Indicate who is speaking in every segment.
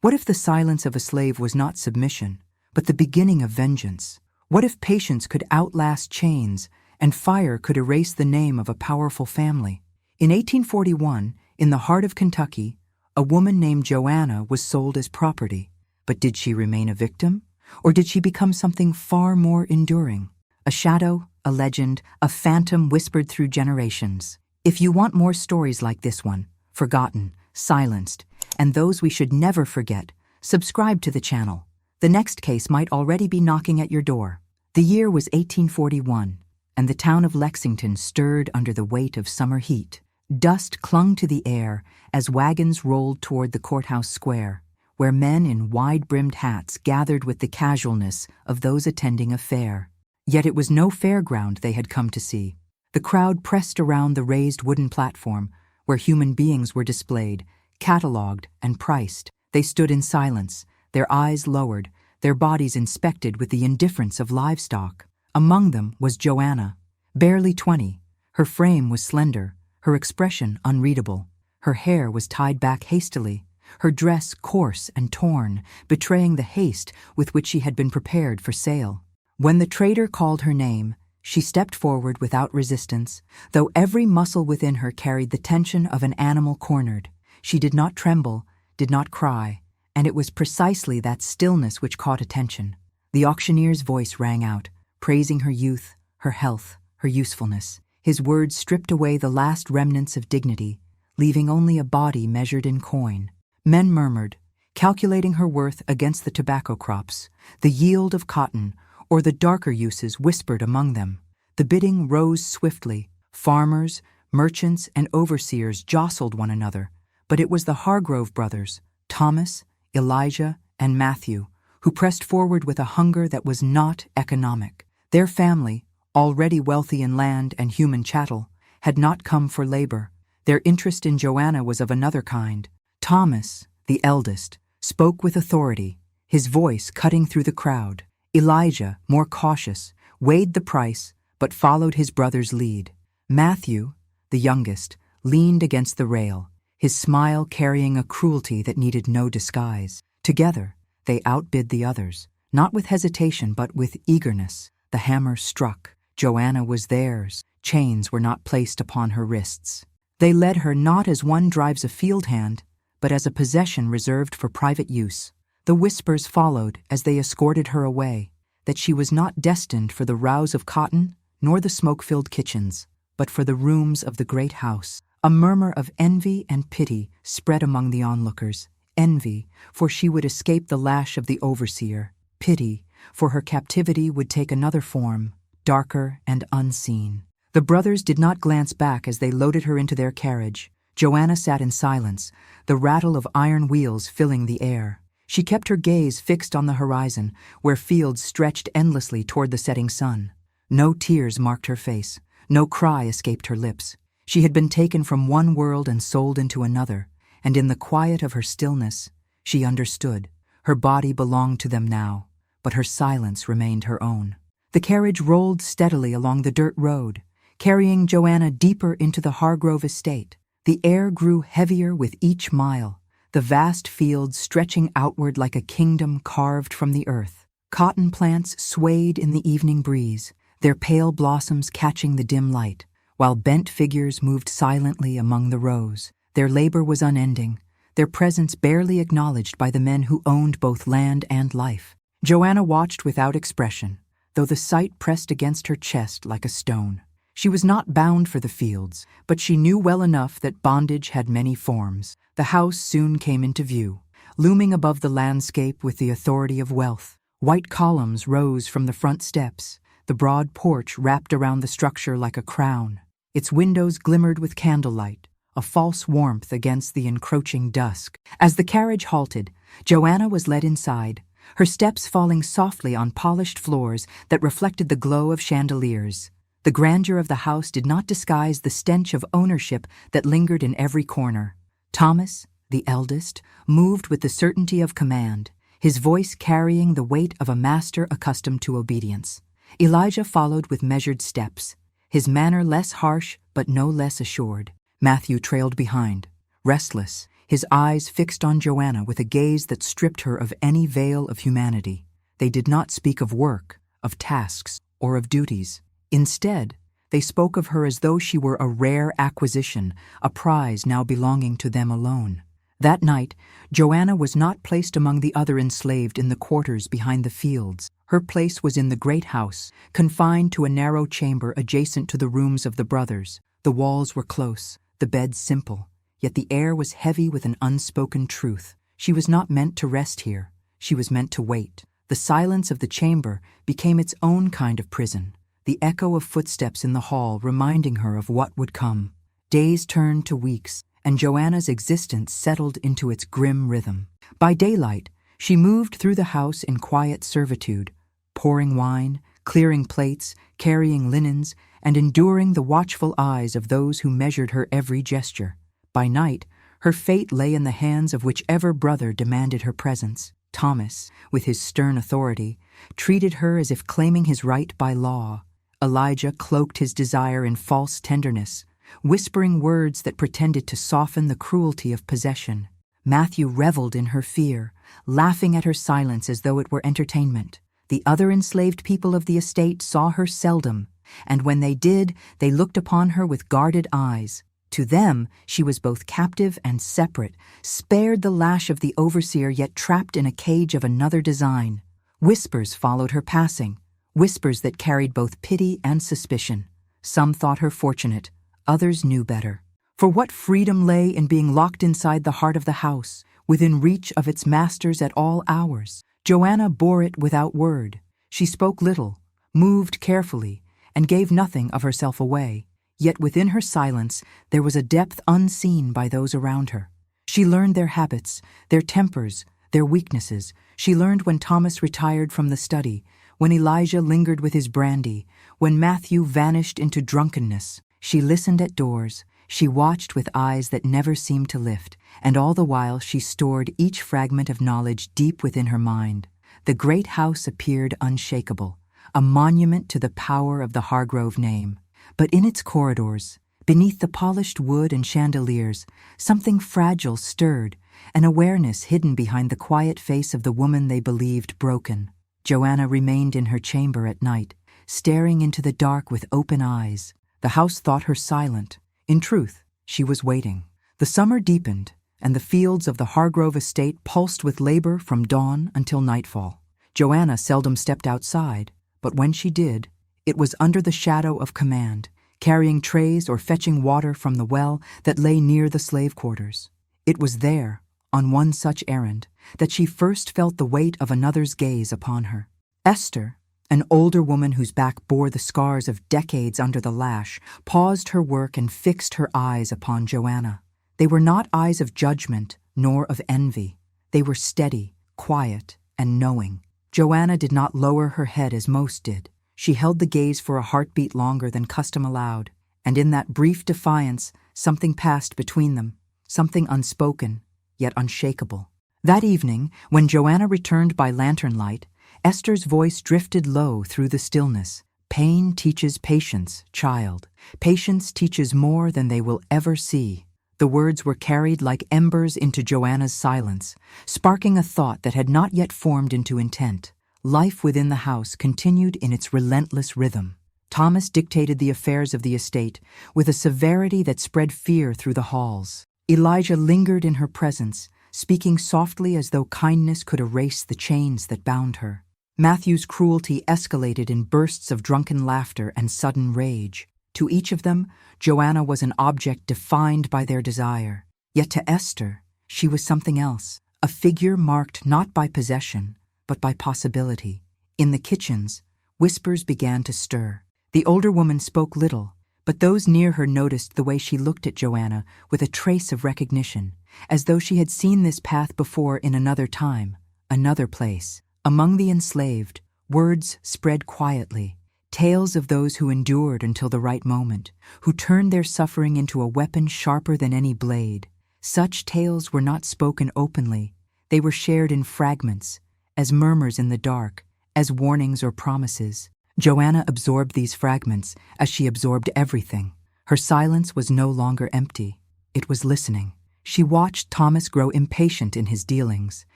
Speaker 1: What if the silence of a slave was not submission, but the beginning of vengeance? What if patience could outlast chains, and fire could erase the name of a powerful family? In 1841, in the heart of Kentucky, a woman named Joanna was sold as property. But did she remain a victim? Or did she become something far more enduring? A shadow, a legend, a phantom whispered through generations. If you want more stories like this one, forgotten, silenced, and those we should never forget, subscribe to the channel. The next case might already be knocking at your door. The year was 1841, and the town of Lexington stirred under the weight of summer heat. Dust clung to the air as wagons rolled toward the courthouse square, where men in wide-brimmed hats gathered with the casualness of those attending a fair. Yet it was no fairground they had come to see. The crowd pressed around the raised wooden platform where human beings were displayed, catalogued, and priced. They stood in silence, their eyes lowered, their bodies inspected with the indifference of livestock. Among them was Joanna, barely 20. Her frame was slender, her expression unreadable. Her hair was tied back hastily, her dress coarse and torn, betraying the haste with which she had been prepared for sale. When the trader called her name, she stepped forward without resistance, though every muscle within her carried the tension of an animal cornered. She did not tremble, did not cry, and it was precisely that stillness which caught attention. The auctioneer's voice rang out, praising her youth, her health, her usefulness. His words stripped away the last remnants of dignity, leaving only a body measured in coin. Men murmured, calculating her worth against the tobacco crops, the yield of cotton, or the darker uses whispered among them. The bidding rose swiftly. Farmers, merchants, and overseers jostled one another, but it was the Hargrove brothers, Thomas, Elijah, and Matthew, who pressed forward with a hunger that was not economic. Their family, already wealthy in land and human chattel, had not come for labor. Their interest in Joanna was of another kind. Thomas, the eldest, spoke with authority, his voice cutting through the crowd. Elijah, more cautious, weighed the price, but followed his brother's lead. Matthew, the youngest, leaned against the rail, his smile carrying a cruelty that needed no disguise. Together, they outbid the others, not with hesitation but with eagerness. The hammer struck. Joanna was theirs. Chains were not placed upon her wrists. They led her not as one drives a field hand, but as a possession reserved for private use. The whispers followed as they escorted her away, that she was not destined for the rows of cotton nor the smoke-filled kitchens, but for the rooms of the great house. A murmur of envy and pity spread among the onlookers. Envy, for she would escape the lash of the overseer. Pity, for her captivity would take another form, darker and unseen. The brothers did not glance back as they loaded her into their carriage. Joanna sat in silence, the rattle of iron wheels filling the air. She kept her gaze fixed on the horizon, where fields stretched endlessly toward the setting sun. No tears marked her face, no cry escaped her lips. She had been taken from one world and sold into another, and in the quiet of her stillness, she understood. Her body belonged to them now, but her silence remained her own. The carriage rolled steadily along the dirt road, carrying Joanna deeper into the Hargrove estate. The air grew heavier with each mile, the vast fields stretching outward like a kingdom carved from the earth. Cotton plants swayed in the evening breeze, their pale blossoms catching the dim light, while bent figures moved silently among the rows. Their labor was unending, their presence barely acknowledged by the men who owned both land and life. Joanna watched without expression, though the sight pressed against her chest like a stone. She was not bound for the fields, but she knew well enough that bondage had many forms. The house soon came into view, looming above the landscape with the authority of wealth. White columns rose from the front steps, the broad porch wrapped around the structure like a crown. Its windows glimmered with candlelight, a false warmth against the encroaching dusk. As the carriage halted, Joanna was led inside, her steps falling softly on polished floors that reflected the glow of chandeliers. The grandeur of the house did not disguise the stench of ownership that lingered in every corner. Thomas, the eldest, moved with the certainty of command, his voice carrying the weight of a master accustomed to obedience. Elijah followed with measured steps, his manner less harsh but no less assured. Matthew trailed behind, restless, his eyes fixed on Joanna with a gaze that stripped her of any veil of humanity. They did not speak of work, of tasks, or of duties. Instead, they spoke of her as though she were a rare acquisition, a prize now belonging to them alone. That night, Joanna was not placed among the other enslaved in the quarters behind the fields. Her place was in the great house, confined to a narrow chamber adjacent to the rooms of the brothers. The walls were close, the beds simple, yet the air was heavy with an unspoken truth. She was not meant to rest here. She was meant to wait. The silence of the chamber became its own kind of prison, the echo of footsteps in the hall reminding her of what would come. Days turned to weeks, and Joanna's existence settled into its grim rhythm. By daylight, she moved through the house in quiet servitude, pouring wine, clearing plates, carrying linens, and enduring the watchful eyes of those who measured her every gesture. By night, her fate lay in the hands of whichever brother demanded her presence. Thomas, with his stern authority, treated her as if claiming his right by law. Elijah cloaked his desire in false tenderness, whispering words that pretended to soften the cruelty of possession. Matthew reveled in her fear, laughing at her silence as though it were entertainment. The other enslaved people of the estate saw her seldom, and when they did, they looked upon her with guarded eyes. To them, she was both captive and separate, spared the lash of the overseer yet trapped in a cage of another design. Whispers followed her passing, whispers that carried both pity and suspicion. Some thought her fortunate, others knew better. For what freedom lay in being locked inside the heart of the house, within reach of its masters at all hours? Joanna bore it without word. She spoke little, moved carefully, and gave nothing of herself away. Yet within her silence there was a depth unseen by those around her. She learned their habits, their tempers, their weaknesses. She learned when Thomas retired from the study, when Elijah lingered with his brandy, when Matthew vanished into drunkenness. She listened at doors, she watched with eyes that never seemed to lift, and all the while she stored each fragment of knowledge deep within her mind. The great house appeared unshakable, a monument to the power of the Hargrove name. But in its corridors, beneath the polished wood and chandeliers, something fragile stirred, an awareness hidden behind the quiet face of the woman they believed broken. Joanna remained in her chamber at night, staring into the dark with open eyes. The house thought her silent. In truth, she was waiting. The summer deepened, and the fields of the Hargrove estate pulsed with labor from dawn until nightfall. Joanna seldom stepped outside, but when she did, it was under the shadow of command, carrying trays or fetching water from the well that lay near the slave quarters. It was there, on one such errand, that she first felt the weight of another's gaze upon her. Esther, an older woman whose back bore the scars of decades under the lash, paused her work and fixed her eyes upon Joanna. They were not eyes of judgment, nor of envy. They were steady, quiet, and knowing. Joanna did not lower her head as most did. She held the gaze for a heartbeat longer than custom allowed, and in that brief defiance, something passed between them, something unspoken, yet unshakable. That evening, when Joanna returned by lantern light, Esther's voice drifted low through the stillness. Pain teaches patience, child. Patience teaches more than they will ever see. The words were carried like embers into Joanna's silence, sparking a thought that had not yet formed into intent. Life within the house continued in its relentless rhythm. Thomas dictated the affairs of the estate with a severity that spread fear through the halls. Elijah lingered in her presence, speaking softly as though kindness could erase the chains that bound her. Matthew's cruelty escalated in bursts of drunken laughter and sudden rage. To each of them, Joanna was an object defined by their desire. Yet to Esther, she was something else, a figure marked not by possession, but by possibility. In the kitchens, whispers began to stir. The older woman spoke little, but those near her noticed the way she looked at Joanna with a trace of recognition, as though she had seen this path before in another time, another place. Among the enslaved, words spread quietly, tales of those who endured until the right moment, who turned their suffering into a weapon sharper than any blade. Such tales were not spoken openly. They were shared in fragments, as murmurs in the dark, as warnings or promises. Joanna absorbed these fragments as she absorbed everything. Her silence was no longer empty. It was listening. She watched Thomas grow impatient in his dealings,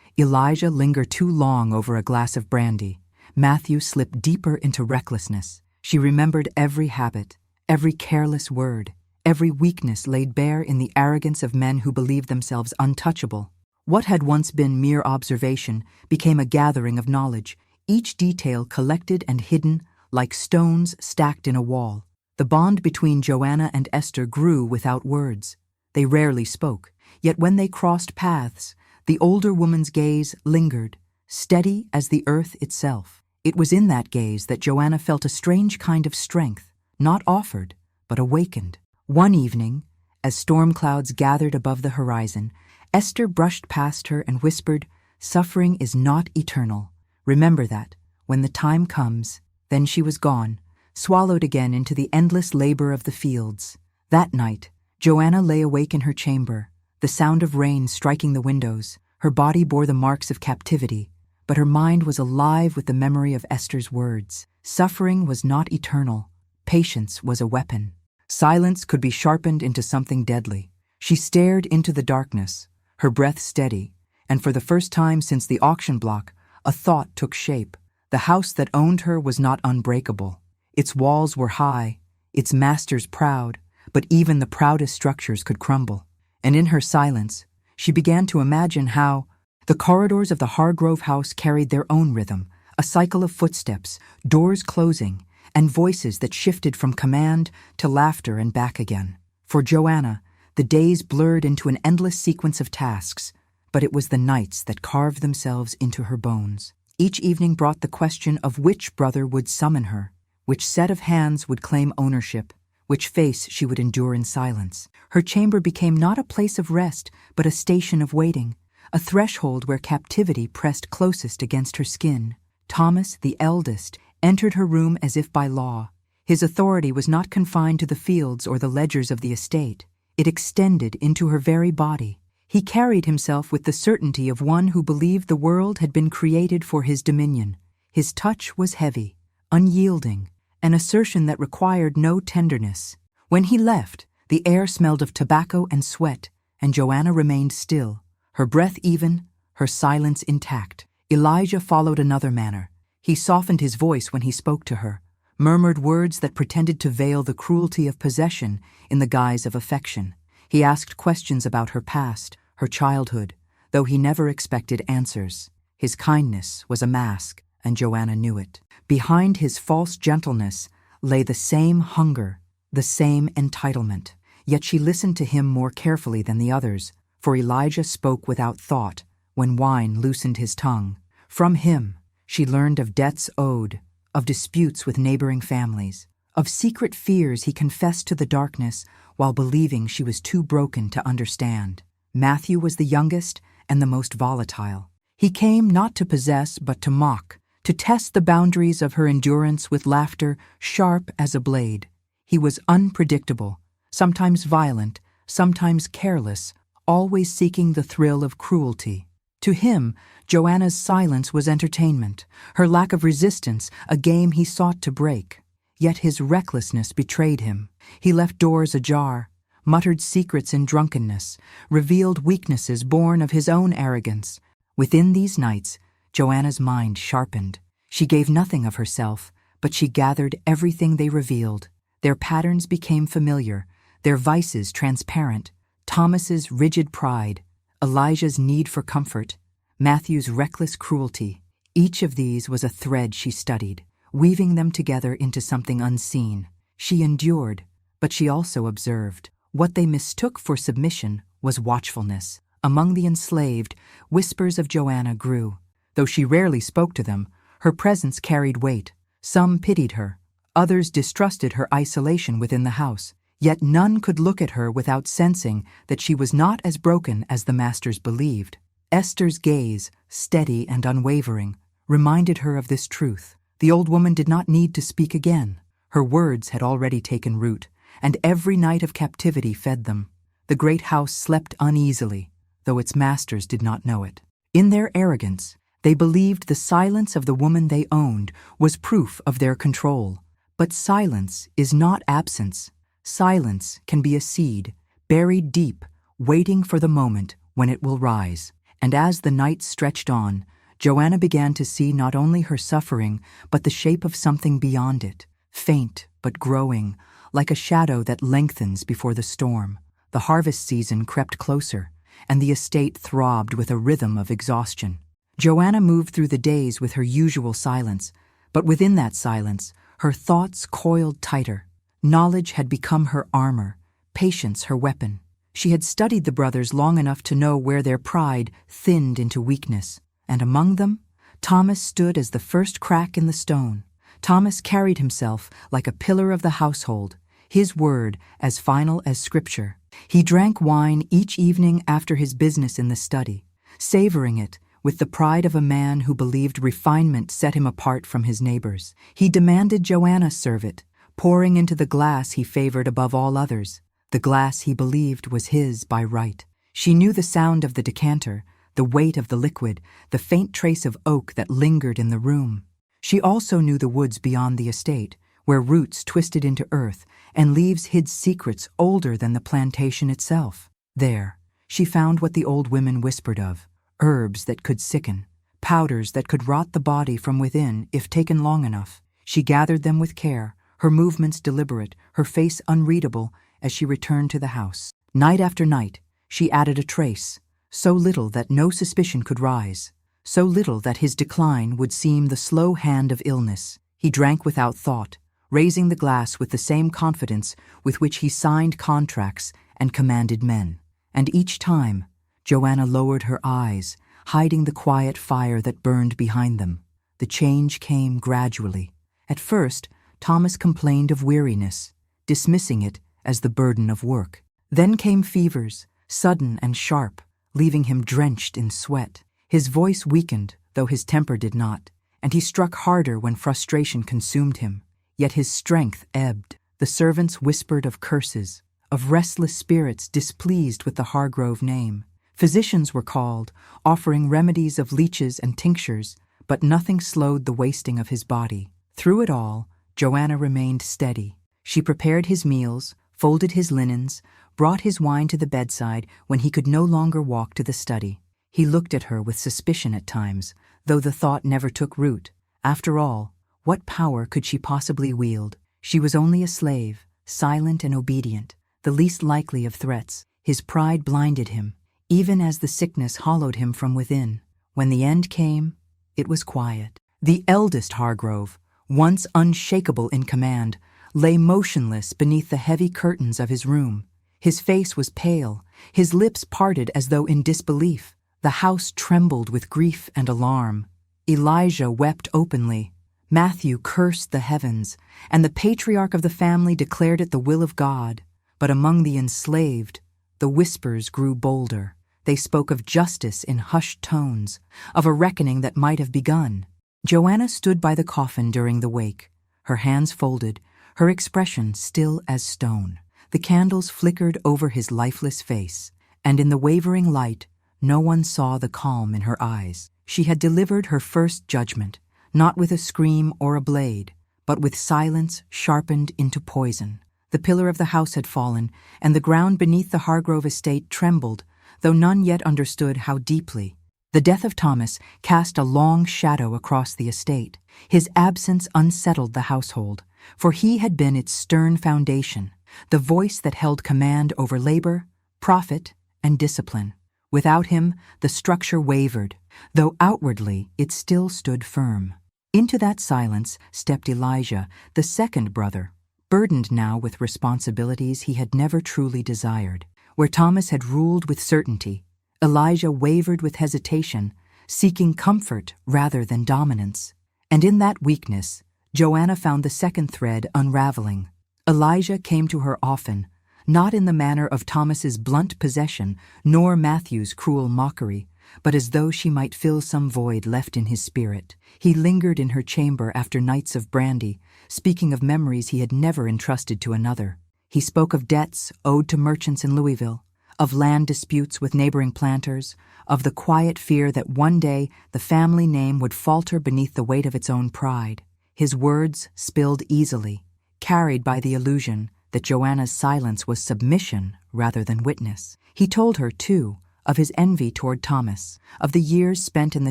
Speaker 1: Elijah linger too long over a glass of brandy, Matthew slip deeper into recklessness. She remembered every habit, every careless word, every weakness laid bare in the arrogance of men who believed themselves untouchable. What had once been mere observation became a gathering of knowledge, each detail collected and hidden like stones stacked in a wall. The bond between Joanna and Esther grew without words. They rarely spoke, yet when they crossed paths, the older woman's gaze lingered, steady as the earth itself. It was in that gaze that Joanna felt a strange kind of strength, not offered, but awakened. One evening, as storm clouds gathered above the horizon, Esther brushed past her and whispered, "Suffering is not eternal. Remember that. When the time comes," then she was gone, swallowed again into the endless labor of the fields. That night, Joanna lay awake in her chamber, the sound of rain striking the windows. Her body bore the marks of captivity, but her mind was alive with the memory of Esther's words. Suffering was not eternal. Patience was a weapon. Silence could be sharpened into something deadly. She stared into the darkness, her breath steady, and for the first time since the auction block, a thought took shape. The house that owned her was not unbreakable. Its walls were high, its masters proud, but even the proudest structures could crumble. And in her silence, she began to imagine how the corridors of the Hargrove house carried their own rhythm, a cycle of footsteps, doors closing, and voices that shifted from command to laughter and back again. For Joanna, the days blurred into an endless sequence of tasks, but it was the nights that carved themselves into her bones. Each evening brought the question of which brother would summon her, which set of hands would claim ownership, which face she would endure in silence. Her chamber became not a place of rest, but a station of waiting, a threshold where captivity pressed closest against her skin. Thomas, the eldest, entered her room as if by law. His authority was not confined to the fields or the ledgers of the estate. It extended into her very body. He carried himself with the certainty of one who believed the world had been created for his dominion. His touch was heavy, unyielding, an assertion that required no tenderness. When he left, the air smelled of tobacco and sweat, and Joanna remained still, her breath even, her silence intact. Elijah followed another manner. He softened his voice when he spoke to her, murmured words that pretended to veil the cruelty of possession in the guise of affection. He asked questions about her past, her childhood, though he never expected answers. His kindness was a mask, and Joanna knew it. Behind his false gentleness lay the same hunger, the same entitlement. Yet she listened to him more carefully than the others, for Elijah spoke without thought when wine loosened his tongue. From him, she learned of debts owed, of disputes with neighboring families, of secret fears he confessed to the darkness while believing she was too broken to understand. Matthew was the youngest and the most volatile. He came not to possess but to mock, to test the boundaries of her endurance with laughter sharp as a blade. He was unpredictable, sometimes violent, sometimes careless, always seeking the thrill of cruelty. To him, Joanna's silence was entertainment, her lack of resistance a game he sought to break. Yet his recklessness betrayed him. He left doors ajar, muttered secrets in drunkenness, revealed weaknesses born of his own arrogance. Within these nights, Joanna's mind sharpened. She gave nothing of herself, but she gathered everything they revealed. Their patterns became familiar, their vices transparent. Thomas's rigid pride, Elijah's need for comfort, Matthew's reckless cruelty. Each of these was a thread she studied, weaving them together into something unseen. She endured, but she also observed. What they mistook for submission was watchfulness. Among the enslaved, whispers of Joanna grew. Though she rarely spoke to them, her presence carried weight. Some pitied her, others distrusted her isolation within the house. Yet none could look at her without sensing that she was not as broken as the masters believed. Esther's gaze, steady and unwavering, reminded her of this truth. The old woman did not need to speak again. Her words had already taken root, and every night of captivity fed them. The great house slept uneasily, though its masters did not know it. In their arrogance, they believed the silence of the woman they owned was proof of their control. But silence is not absence. Silence can be a seed, buried deep, waiting for the moment when it will rise. And as the night stretched on, Joanna began to see not only her suffering, but the shape of something beyond it, faint but growing, like a shadow that lengthens before the storm. The harvest season crept closer, and the estate throbbed with a rhythm of exhaustion. Joanna moved through the days with her usual silence, but within that silence, her thoughts coiled tighter. Knowledge had become her armor, patience her weapon. She had studied the brothers long enough to know where their pride thinned into weakness, and among them, Thomas stood as the first crack in the stone. Thomas carried himself like a pillar of the household, his word as final as scripture. He drank wine each evening after his business in the study, savoring it with the pride of a man who believed refinement set him apart from his neighbors. He demanded Joanna serve it, pouring into the glass he favored above all others, the glass he believed was his by right. She knew the sound of the decanter, the weight of the liquid, the faint trace of oak that lingered in the room. She also knew the woods beyond the estate, where roots twisted into earth and leaves hid secrets older than the plantation itself. There, she found what the old women whispered of, herbs that could sicken, powders that could rot the body from within if taken long enough. She gathered them with care, her movements deliberate, her face unreadable as she returned to the house. Night after night, she added a trace, so little that no suspicion could rise, so little that his decline would seem the slow hand of illness. He drank without thought, raising the glass with the same confidence with which he signed contracts and commanded men. And each time, Joanna lowered her eyes, hiding the quiet fire that burned behind them. The change came gradually. At first, Thomas complained of weariness, dismissing it as the burden of work. Then came fevers, sudden and sharp, leaving him drenched in sweat. His voice weakened, though his temper did not, and he struck harder when frustration consumed him. Yet his strength ebbed. The servants whispered of curses, of restless spirits displeased with the Hargrove name. Physicians were called, offering remedies of leeches and tinctures, but nothing slowed the wasting of his body. Through it all, Joanna remained steady. She prepared his meals, folded his linens, brought his wine to the bedside when he could no longer walk to the study. He looked at her with suspicion at times, though the thought never took root. After all, what power could she possibly wield? She was only a slave, silent and obedient, the least likely of threats. His pride blinded him, even as the sickness hollowed him from within. When the end came, it was quiet. The eldest Hargrove, once unshakable in command, lay motionless beneath the heavy curtains of his room. His face was pale, his lips parted as though in disbelief. The house trembled with grief and alarm. Elijah wept openly. Matthew cursed the heavens, and the patriarch of the family declared it the will of God. But among the enslaved, the whispers grew bolder. They spoke of justice in hushed tones, of a reckoning that might have begun. Joanna stood by the coffin during the wake, her hands folded, her expression still as stone. The candles flickered over his lifeless face, and in the wavering light, no one saw the calm in her eyes. She had delivered her first judgment, not with a scream or a blade, but with silence sharpened into poison. The pillar of the house had fallen, and the ground beneath the Hargrove estate trembled, though none yet understood how deeply. The death of Thomas cast a long shadow across the estate. His absence unsettled the household, for he had been its stern foundation, the voice that held command over labor, profit, and discipline. Without him, the structure wavered, though outwardly it still stood firm. Into that silence stepped Elijah, the second brother, burdened now with responsibilities he had never truly desired. Where Thomas had ruled with certainty, Elijah wavered with hesitation, seeking comfort rather than dominance. And in that weakness, Joanna found the second thread unraveling. Elijah came to her often, not in the manner of Thomas's blunt possession, nor Matthew's cruel mockery, but as though she might fill some void left in his spirit. He lingered in her chamber after nights of brandy, speaking of memories he had never entrusted to another. He spoke of debts owed to merchants in Louisville, of land disputes with neighboring planters, of the quiet fear that one day the family name would falter beneath the weight of its own pride. His words spilled easily, carried by the illusion that Joanna's silence was submission rather than witness. He told her, too, of his envy toward Thomas, of the years spent in the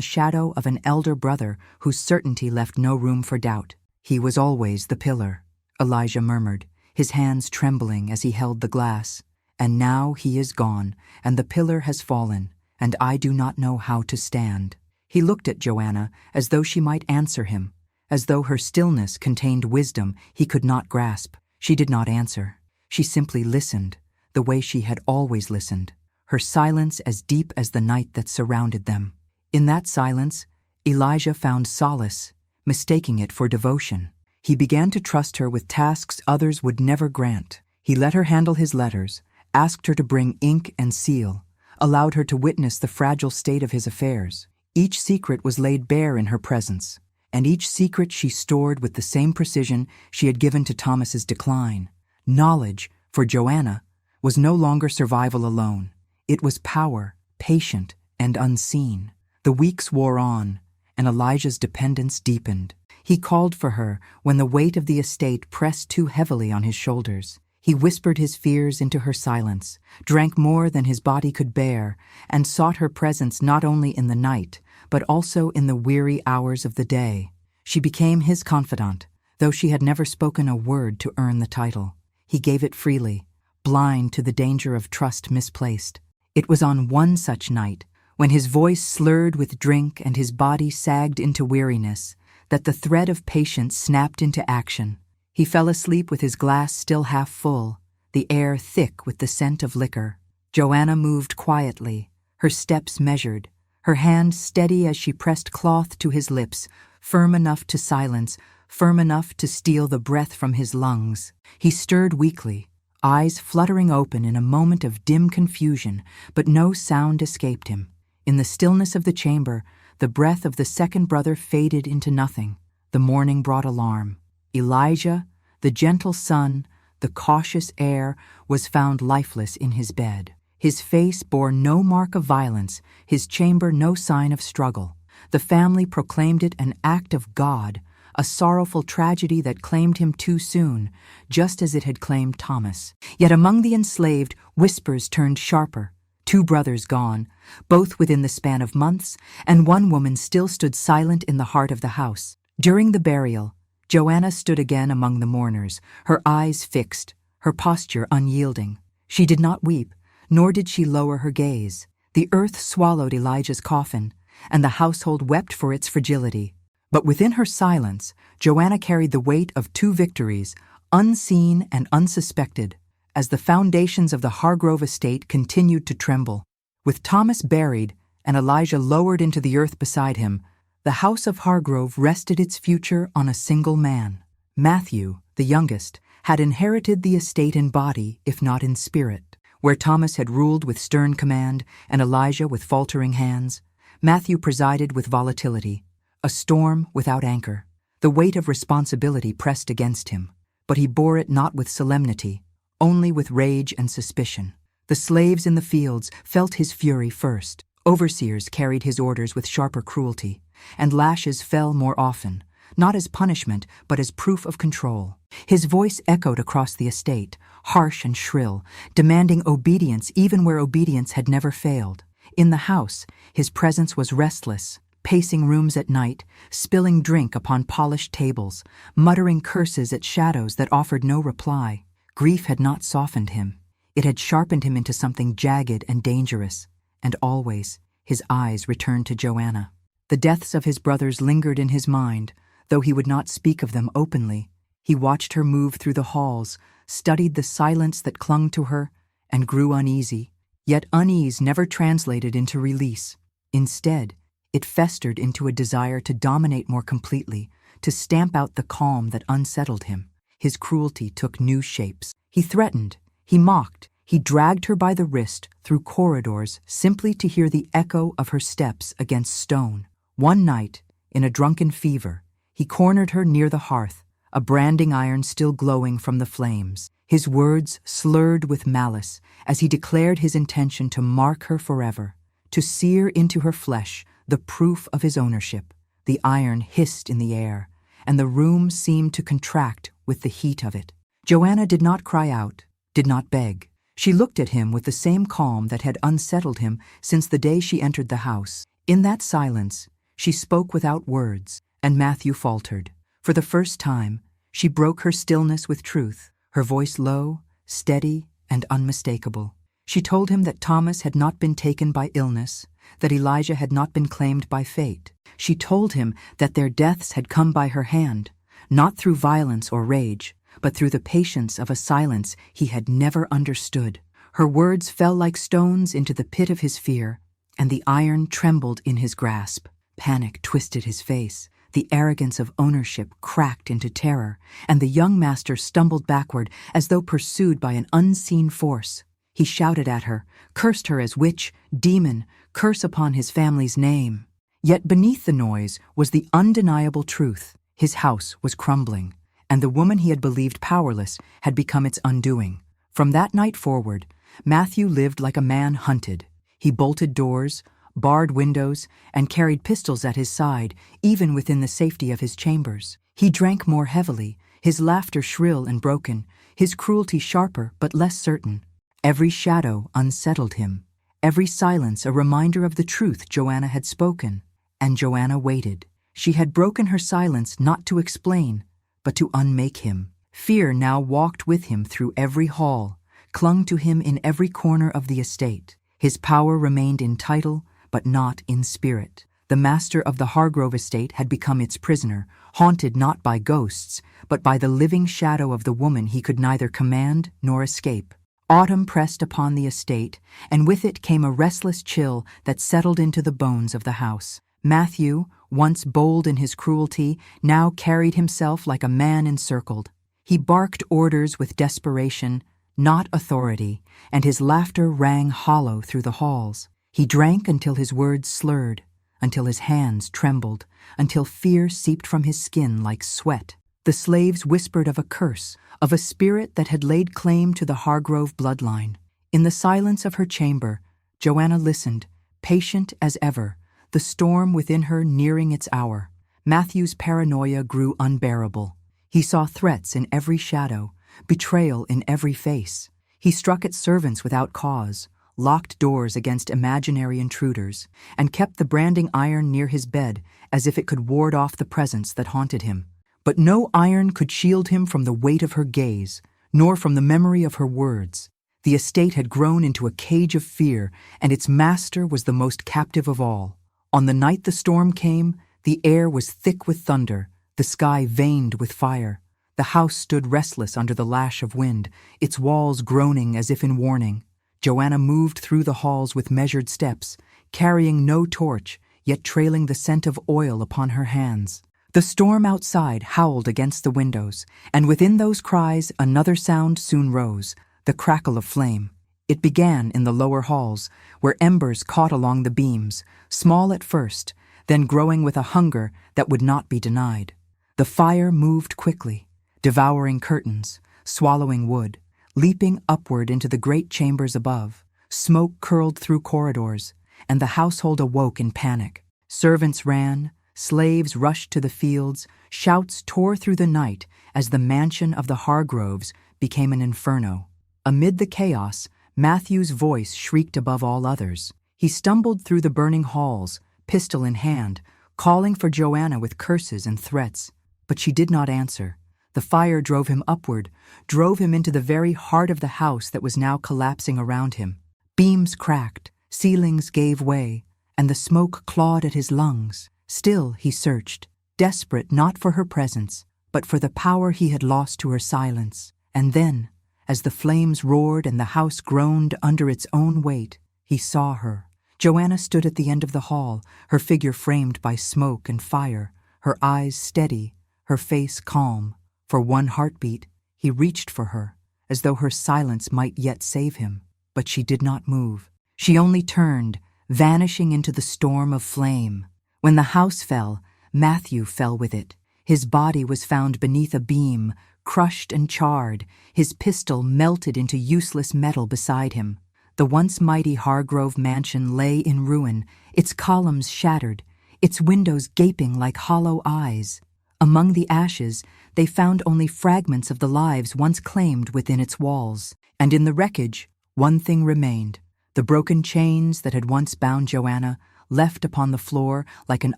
Speaker 1: shadow of an elder brother whose certainty left no room for doubt. "He was always the pillar," Elijah murmured, his hands trembling as he held the glass. "And now he is gone, and the pillar has fallen, and I do not know how to stand." He looked at Joanna as though she might answer him, as though her stillness contained wisdom he could not grasp. She did not answer. She simply listened, the way she had always listened, her silence as deep as the night that surrounded them. In that silence, Elijah found solace, mistaking it for devotion. He began to trust her with tasks others would never grant. He let her handle his letters, asked her to bring ink and seal, allowed her to witness the fragile state of his affairs. Each secret was laid bare in her presence, and each secret she stored with the same precision she had given to Thomas's decline. Knowledge, for Joanna, was no longer survival alone. It was power, patient and unseen. The weeks wore on, and Elijah's dependence deepened. He called for her when the weight of the estate pressed too heavily on his shoulders. He whispered his fears into her silence, drank more than his body could bear, and sought her presence not only in the night, but also in the weary hours of the day. She became his confidant, though she had never spoken a word to earn the title. He gave it freely, blind to the danger of trust misplaced. It was on one such night, when his voice slurred with drink and his body sagged into weariness, that the thread of patience snapped into action. He fell asleep with his glass still half full, the air thick with the scent of liquor. Joanna moved quietly, her steps measured, her hand steady as she pressed cloth to his lips, firm enough to silence, firm enough to steal the breath from his lungs. He stirred weakly, eyes fluttering open in a moment of dim confusion, but no sound escaped him. In the stillness of the chamber, the breath of the second brother faded into nothing. The morning brought alarm. Elijah, the gentle son, the cautious heir, was found lifeless in his bed. His face bore no mark of violence, his chamber no sign of struggle. The family proclaimed it an act of God, a sorrowful tragedy that claimed him too soon, just as it had claimed Thomas. Yet among the enslaved, whispers turned sharper. 2 brothers gone, both within the span of months, and one woman still stood silent in the heart of the house. During the burial, Joanna stood again among the mourners, her eyes fixed, her posture unyielding. She did not weep, nor did she lower her gaze. The earth swallowed Elijah's coffin, and the household wept for its fragility. But within her silence, Joanna carried the weight of 2 victories, unseen and unsuspected, as the foundations of the Hargrove estate continued to tremble. With Thomas buried and Elijah lowered into the earth beside him, the house of Hargrove rested its future on a single man. Matthew, the youngest, had inherited the estate in body, if not in spirit. Where Thomas had ruled with stern command and Elijah with faltering hands, Matthew presided with volatility, a storm without anchor. The weight of responsibility pressed against him, but he bore it not with solemnity, only with rage and suspicion. The slaves in the fields felt his fury first. Overseers carried his orders with sharper cruelty, and lashes fell more often, not as punishment but as proof of control. His voice echoed across the estate, harsh and shrill, demanding obedience even where obedience had never failed. In the house, his presence was restless, pacing rooms at night, spilling drink upon polished tables, muttering curses at shadows that offered no reply. Grief had not softened him. It had sharpened him into something jagged and dangerous, and always his eyes returned to Joanna. The deaths of his brothers lingered in his mind, though he would not speak of them openly. He watched her move through the halls, studied the silence that clung to her, and grew uneasy. Yet unease never translated into release. Instead, it festered into a desire to dominate more completely, to stamp out the calm that unsettled him. His cruelty took new shapes. He threatened, he mocked, he dragged her by the wrist through corridors simply to hear the echo of her steps against stone. One night, in a drunken fever, he cornered her near the hearth, a branding iron still glowing from the flames. His words slurred with malice as he declared his intention to mark her forever, to sear into her flesh the proof of his ownership. The iron hissed in the air, and the room seemed to contract with the heat of it. Joanna did not cry out, did not beg. She looked at him with the same calm that had unsettled him since the day she entered the house. In that silence, she spoke without words, and Matthew faltered. For the first time, she broke her stillness with truth, her voice low, steady, and unmistakable. She told him that Thomas had not been taken by illness, that Elijah had not been claimed by fate. She told him that their deaths had come by her hand, not through violence or rage, but through the patience of a silence he had never understood. Her words fell like stones into the pit of his fear, and the iron trembled in his grasp. Panic twisted his face. The arrogance of ownership cracked into terror, and the young master stumbled backward as though pursued by an unseen force. He shouted at her, cursed her as witch, demon, curse upon his family's name. Yet beneath the noise was the undeniable truth. His house was crumbling, and the woman he had believed powerless had become its undoing. From that night forward, Matthew lived like a man hunted. He bolted doors, barred windows, and carried pistols at his side, even within the safety of his chambers. He drank more heavily, his laughter shrill and broken, his cruelty sharper but less certain. Every shadow unsettled him, every silence a reminder of the truth Joanna had spoken. And Joanna waited. She had broken her silence not to explain, but to unmake him. Fear now walked with him through every hall, clung to him in every corner of the estate. His power remained in title, but not in spirit. The master of the Hargrove estate had become its prisoner, haunted not by ghosts, but by the living shadow of the woman he could neither command nor escape. Autumn pressed upon the estate, and with it came a restless chill that settled into the bones of the house. Matthew, once bold in his cruelty, now carried himself like a man encircled. He barked orders with desperation, not authority, and his laughter rang hollow through the halls. He drank until his words slurred, until his hands trembled, until fear seeped from his skin like sweat. The slaves whispered of a curse, of a spirit that had laid claim to the Hargrove bloodline. In the silence of her chamber, Joanna listened, patient as ever, the storm within her nearing its hour. Matthew's paranoia grew unbearable. He saw threats in every shadow, betrayal in every face. He struck at servants without cause, locked doors against imaginary intruders, and kept the branding iron near his bed as if it could ward off the presence that haunted him. But no iron could shield him from the weight of her gaze, nor from the memory of her words. The estate had grown into a cage of fear, and its master was the most captive of all. On the night the storm came, the air was thick with thunder, the sky veined with fire. The house stood restless under the lash of wind, its walls groaning as if in warning. Joanna moved through the halls with measured steps, carrying no torch, yet trailing the scent of oil upon her hands. The storm outside howled against the windows, and within those cries another sound soon rose, the crackle of flame. It began in the lower halls, where embers caught along the beams, small at first, then growing with a hunger that would not be denied. The fire moved quickly, devouring curtains, swallowing wood, leaping upward into the great chambers above. Smoke curled through corridors, and the household awoke in panic. Servants ran, slaves rushed to the fields, shouts tore through the night as the mansion of the Hargroves became an inferno. Amid the chaos, Matthew's voice shrieked above all others. He stumbled through the burning halls, pistol in hand, calling for Joanna with curses and threats. But she did not answer. The fire drove him upward, drove him into the very heart of the house that was now collapsing around him. Beams cracked, ceilings gave way, and the smoke clawed at his lungs. Still he searched, desperate not for her presence, but for the power he had lost to her silence. And then, as the flames roared and the house groaned under its own weight, he saw her. Joanna stood at the end of the hall, her figure framed by smoke and fire, her eyes steady, her face calm. For one heartbeat, he reached for her, as though her silence might yet save him. But she did not move. She only turned, vanishing into the storm of flame. When the house fell, Matthew fell with it. His body was found beneath a beam, crushed and charred, his pistol melted into useless metal beside him. The once mighty Hargrove mansion lay in ruin, its columns shattered, its windows gaping like hollow eyes. Among the ashes, they found only fragments of the lives once claimed within its walls. And in the wreckage, One thing remained: the broken chains that had once bound Joanna, left upon the floor like an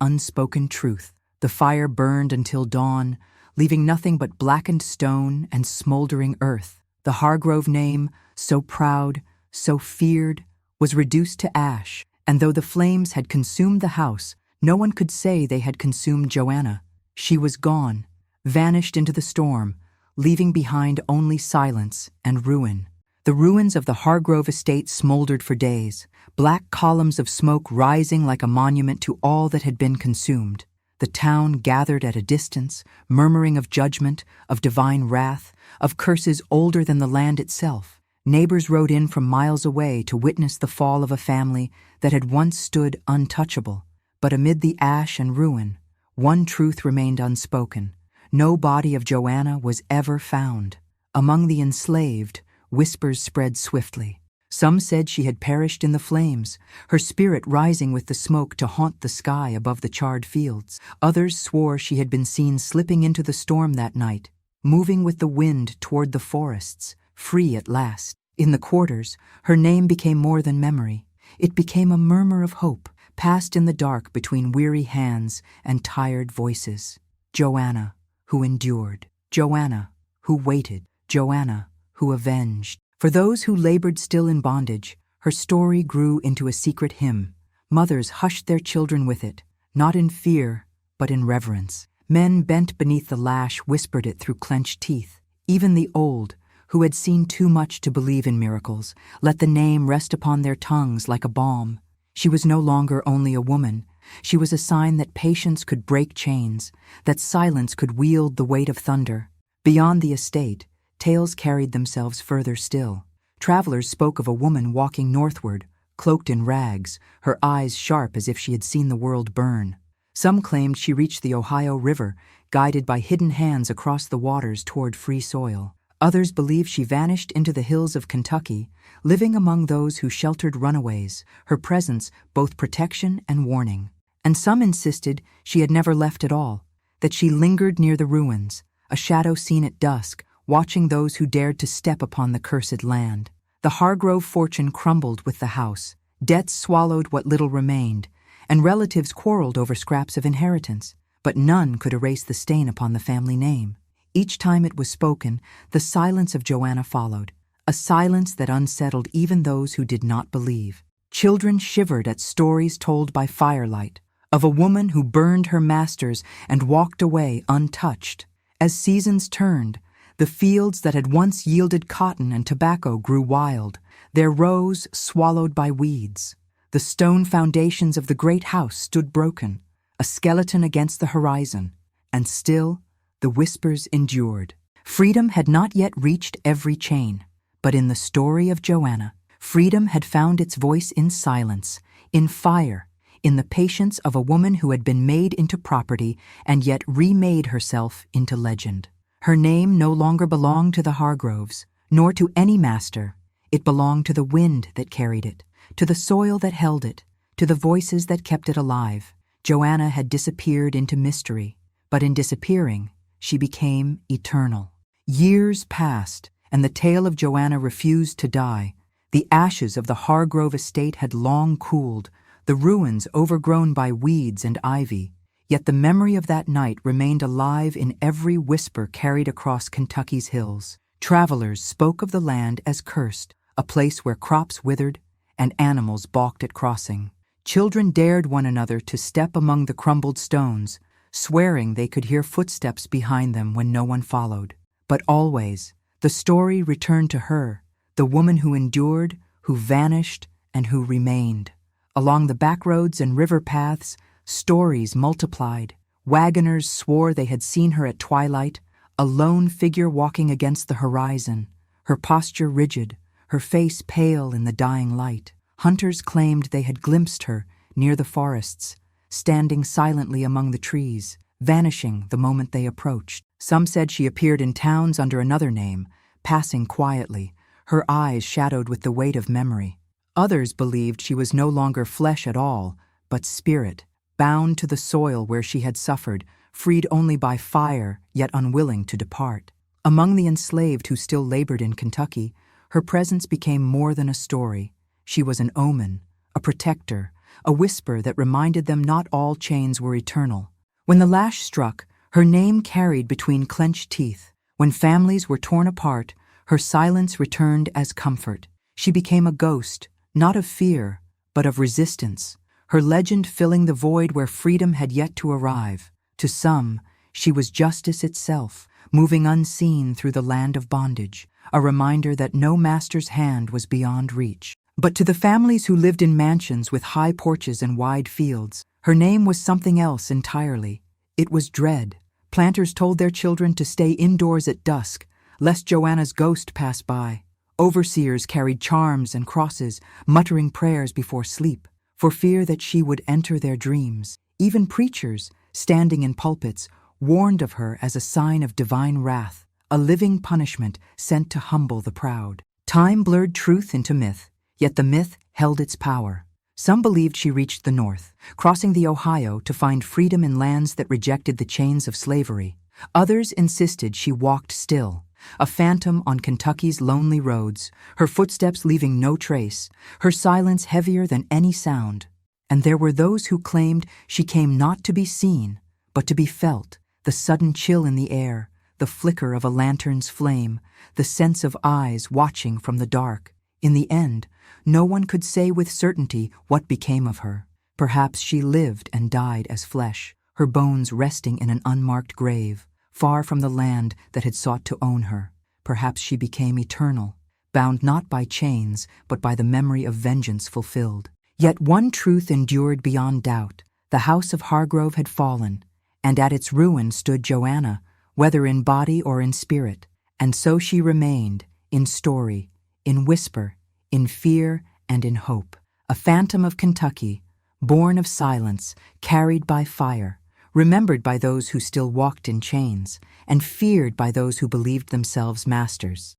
Speaker 1: unspoken truth. The fire burned until dawn, leaving nothing but blackened stone and smoldering earth. The Hargrove name, so proud, so feared, was reduced to ash, and though the flames had consumed the house, no one could say they had consumed Joanna. She was gone, vanished into the storm, leaving behind only silence and ruin. The ruins of the Hargrove estate smoldered for days, black columns of smoke rising like a monument to all that had been consumed. The town gathered at a distance, murmuring of judgment, of divine wrath, of curses older than the land itself. Neighbors rode in from miles away to witness the fall of a family that had once stood untouchable. But amid the ash and ruin, one truth remained unspoken. No body of Joanna was ever found. Among the enslaved, whispers spread swiftly. Some said she had perished in the flames, her spirit rising with the smoke to haunt the sky above the charred fields. Others swore she had been seen slipping into the storm that night, moving with the wind toward the forests, free at last. In the quarters, her name became more than memory. It became a murmur of hope, passed in the dark between weary hands and tired voices. Joanna, who endured. Joanna, who waited. Joanna, who avenged. For those who labored still in bondage, her story grew into a secret hymn. Mothers hushed their children with it, not in fear, but in reverence. Men bent beneath the lash whispered it through clenched teeth. Even the old, who had seen too much to believe in miracles, let the name rest upon their tongues like a balm. She was no longer only a woman. She was a sign that patience could break chains, that silence could wield the weight of thunder. Beyond the estate, tales carried themselves further still. Travelers spoke of a woman walking northward, cloaked in rags, her eyes sharp as if she had seen the world burn. Some claimed she reached the Ohio River, guided by hidden hands across the waters toward free soil. Others believed she vanished into the hills of Kentucky, living among those who sheltered runaways, her presence both protection and warning. And some insisted she had never left at all, that she lingered near the ruins, a shadow seen at dusk, watching those who dared to step upon the cursed land. The Hargrove fortune crumbled with the house, debts swallowed what little remained, and relatives quarreled over scraps of inheritance, but none could erase the stain upon the family name. Each time it was spoken, the silence of Joanna followed, a silence that unsettled even those who did not believe. Children shivered at stories told by firelight, of a woman who burned her masters and walked away untouched. As seasons turned, the fields that had once yielded cotton and tobacco grew wild, their rows swallowed by weeds. The stone foundations of the great house stood broken, a skeleton against the horizon, and still the whispers endured. Freedom had not yet reached every chain, but in the story of Joanna, freedom had found its voice in silence, in fire, in the patience of a woman who had been made into property and yet remade herself into legend. Her name no longer belonged to the Hargroves, nor to any master. It belonged to the wind that carried it, to the soil that held it, to the voices that kept it alive. Joanna had disappeared into mystery, but in disappearing, she became eternal. Years passed, and the tale of Joanna refused to die. The ashes of the Hargrove estate had long cooled, the ruins overgrown by weeds and ivy. Yet the memory of that night remained alive in every whisper carried across Kentucky's hills. Travelers spoke of the land as cursed, a place where crops withered and animals balked at crossing. Children dared one another to step among the crumbled stones, swearing they could hear footsteps behind them when no one followed. But always, the story returned to her, the woman who endured, who vanished, and who remained. Along the backroads and river paths, stories multiplied. Wagoners swore they had seen her at twilight, a lone figure walking against the horizon, her posture rigid, her face pale in the dying light. Hunters claimed they had glimpsed her near the forests, standing silently among the trees, vanishing the moment they approached. Some said she appeared in towns under another name, passing quietly, her eyes shadowed with the weight of memory. Others believed she was no longer flesh at all, but spirit, bound to the soil where she had suffered, freed only by fire, yet unwilling to depart. Among the enslaved who still labored in Kentucky, Her presence became more than a story. She was an omen, a protector, a whisper that reminded them not all chains were eternal. When the lash struck, her name carried between clenched teeth. When families were torn apart, her silence returned as comfort. She became a ghost, not of fear, but of resistance, her legend filling the void where freedom had yet to arrive. To some, she was justice itself, moving unseen through the land of bondage, a reminder that no master's hand was beyond reach. But to the families who lived in mansions with high porches and wide fields, her name was something else entirely. It was dread. Planters told their children to stay indoors at dusk, lest Joanna's ghost pass by. Overseers carried charms and crosses, muttering prayers before sleep, for fear that she would enter their dreams. Even preachers, standing in pulpits, warned of her as a sign of divine wrath, a living punishment sent to humble the proud. Time blurred truth into myth, yet the myth held its power. Some believed she reached the north, crossing the Ohio to find freedom in lands that rejected the chains of slavery. Others insisted she walked still, a phantom on Kentucky's lonely roads, her footsteps leaving no trace, her silence heavier than any sound. And there were those who claimed she came not to be seen, but to be felt, the sudden chill in the air, the flicker of a lantern's flame, the sense of eyes watching from the dark. In the end, no one could say with certainty what became of her. Perhaps she lived and died as flesh, her bones resting in an unmarked grave, far from the land that had sought to own her. Perhaps she became eternal, bound not by chains, but by the memory of vengeance fulfilled. Yet one truth endured beyond doubt. The house of Hargrove had fallen, and at its ruin stood Joanna, whether in body or in spirit. And so she remained, in story, in whisper, in fear and in hope. A phantom of Kentucky, born of silence, carried by fire, remembered by those who still walked in chains, and feared by those who believed themselves masters.